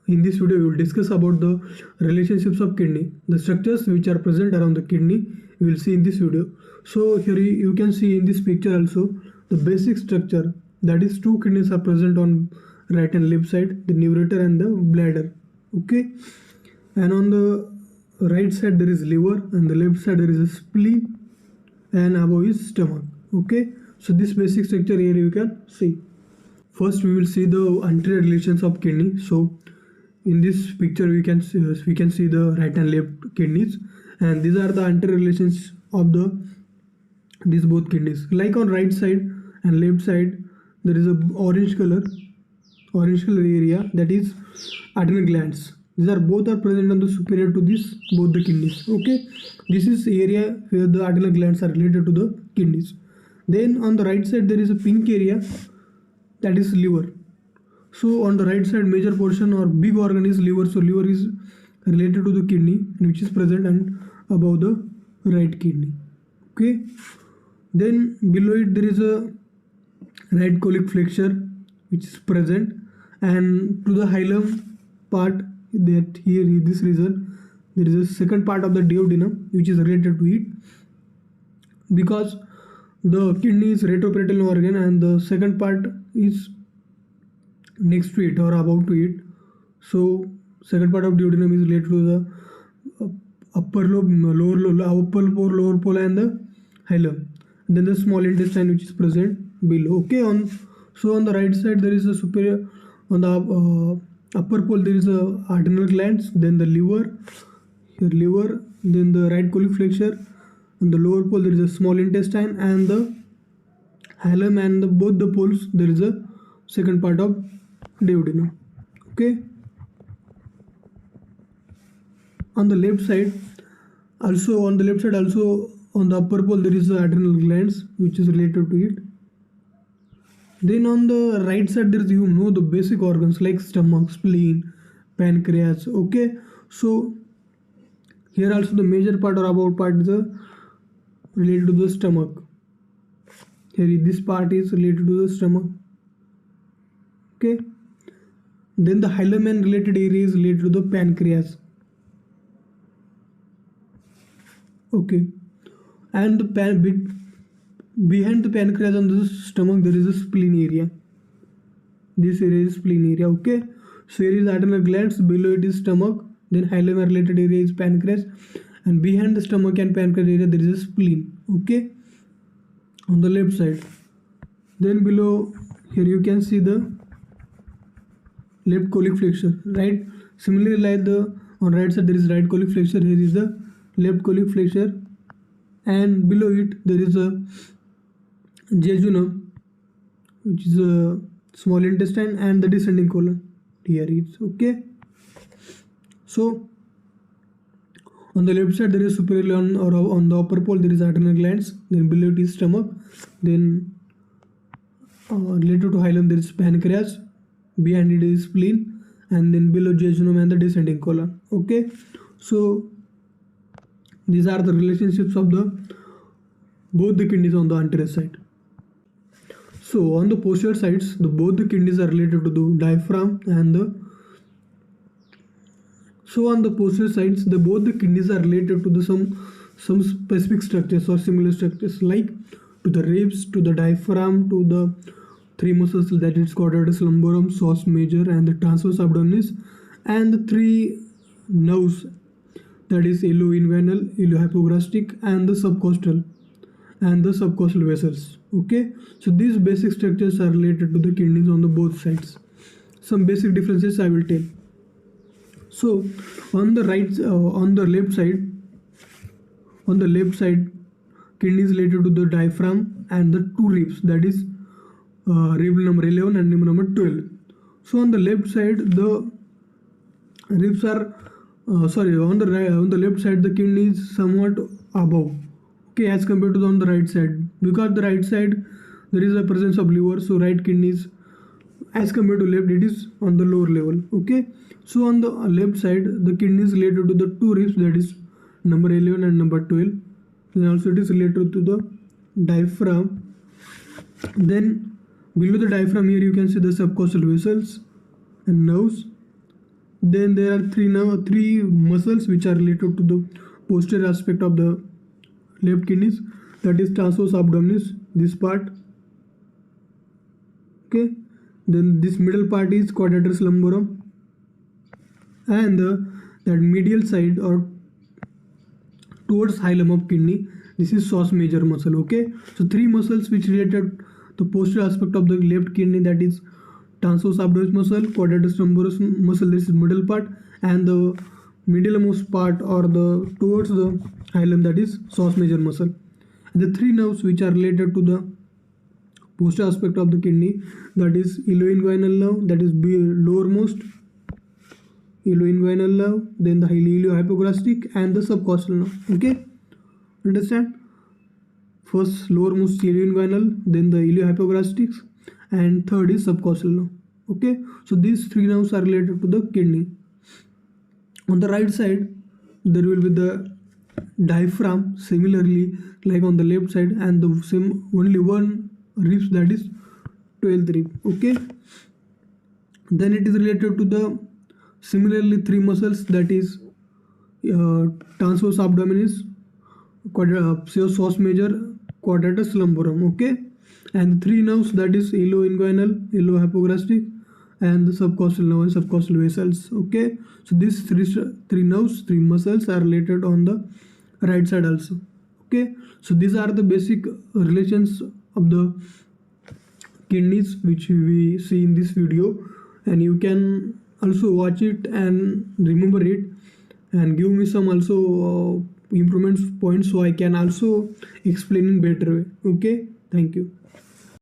In this video, we will discuss about the relationships of kidney, the structures which are present around the kidney. We will see in this video. So here you can see in this picture also the basic structure, that is two kidneys are present on right and left side, the neurator and the bladder. Okay, and on the right side there is liver, and the left side there is a spleen, and above is stomach. Okay, so this basic structure here you can see. First we will see the anterior relations of kidney. So in this picture we can see the right and left kidneys, and these are the anterior relations of these both kidneys. Like on right side and left side there is a orange color area, that is adrenal glands. These are both are present on the superior to this both the kidneys. Okay, this is area where the adrenal glands are related to the kidneys. Then on the right side there is a pink area, that is liver. So on the right side major portion or big organ is liver, so liver is related to the kidney which is present and above the right kidney. Okay, then below it there is a right colic flexure which is present, and to the hilum part, that here in this region there is a second part of the duodenum which is related to it, because the kidney is retroperitoneal organ and the second part is next to it or above to it. So second part of duodenum is related to the upper lobe, upper pole, lower pole, and the hilum. And then the small intestine which is present below. Okay, so on the right side there is a superior, on the upper pole there is a adrenal glands, then the liver, then the right colic flexure. On the lower pole there is a small intestine, and the hilum, and both the poles there is a second part of duodenum. Okay, on the left side also, on the upper pole there is the adrenal glands which is related to it. Then on the right side there is, the basic organs like stomach, spleen, pancreas. Okay, so here also the major part or above part is related to the stomach. Here this part is related to the stomach. Okay, then the hilum and related area is related to the pancreas. Okay, and the behind the pancreas on the stomach there is a spleen area. This area is spleen area. Okay, so here is adrenal glands, below it is stomach, then hilum and related area is pancreas, and behind the stomach and pancreas area there is a spleen. Okay, on the left side. Then below here you can see the left colic flexure, right? Similarly, like on right side there is right colic flexure, here is the left colic flexure, and below it there is a jejunum which is a small intestine, and the descending colon here is. Okay, so on the left side there is superior or on the upper pole there is adrenal glands, then below it is stomach, then related to hilum there is pancreas, behind it is spleen, and then below jejunum and the descending colon. Okay, so these are the relationships of both the kidneys on the anterior side. So on the posterior sides, both the kidneys are related to the diaphragm and on the posterior sides, both the kidneys are related to some specific structures or similar structures, like to the ribs, to the diaphragm, to the three muscles, that is quadratus lumborum, psoas major, and the transverse abdominis, and the three nerves, that is ilioinguinal, iliohypogastrik, and the subcostal vessels. Okay, so these basic structures are related to the kidneys on the both sides. Some basic differences I will tell. So on the left side kidneys related to the diaphragm and the two ribs, that is rib number 11 and rib number 12. So on the left side the ribs are on the left side the kidney is somewhat above, okay, as compared to on the right side, because the right side there is a presence of liver, so right kidneys as compared to left it is on the lower level. Okay, so on the left side the kidney is related to the two ribs, that is number 11 and number 12, and also it is related to the diaphragm. Then below the diaphragm here you can see the subcostal vessels and nerves, Then there are three muscles which are related to the posterior aspect of the left kidneys, that is transverse abdominis, this part. Okay, then this middle part is quadratus lumborum, and that medial side or towards hilum of kidney, this is psoas major muscle. Okay, so three muscles which related the posterior aspect of the left kidney, that is transverse abdominis muscle, quadratus lumborum muscle, this is middle part, and the medialmost part or the towards the hilum, that is psoas major muscle. And the three nerves which are related to the posterior aspect of the kidney, that is ilioinguinal nerve, that is lowermost ilioinguinal nerve, then the iliohypogastrik and the subcostal nerve. Okay, understand? First lowermost ilioinguinal, then the iliohypogastrik, and third is subcostal nerve. Okay, so these three nerves are related to the kidney. On the right side there will be the diaphragm, similarly like on the left side, and the same only one ribs, that is 12th rib. Okay, then it is related to the similarly three muscles, that is transverse abdominis, psoas major, quadratus lumborum. Okay, and three nerves, that is ilioinguinal, iliohypogastrik, and the subcostal nerve and subcostal vessels. Okay, so these three nerves, three muscles are related on the right side also. Okay, so these are the basic relations of the kidneys which we see in this video, and you can also watch it and remember it and give me some also improvement points, so I can also explain in better way. Okay, thank you.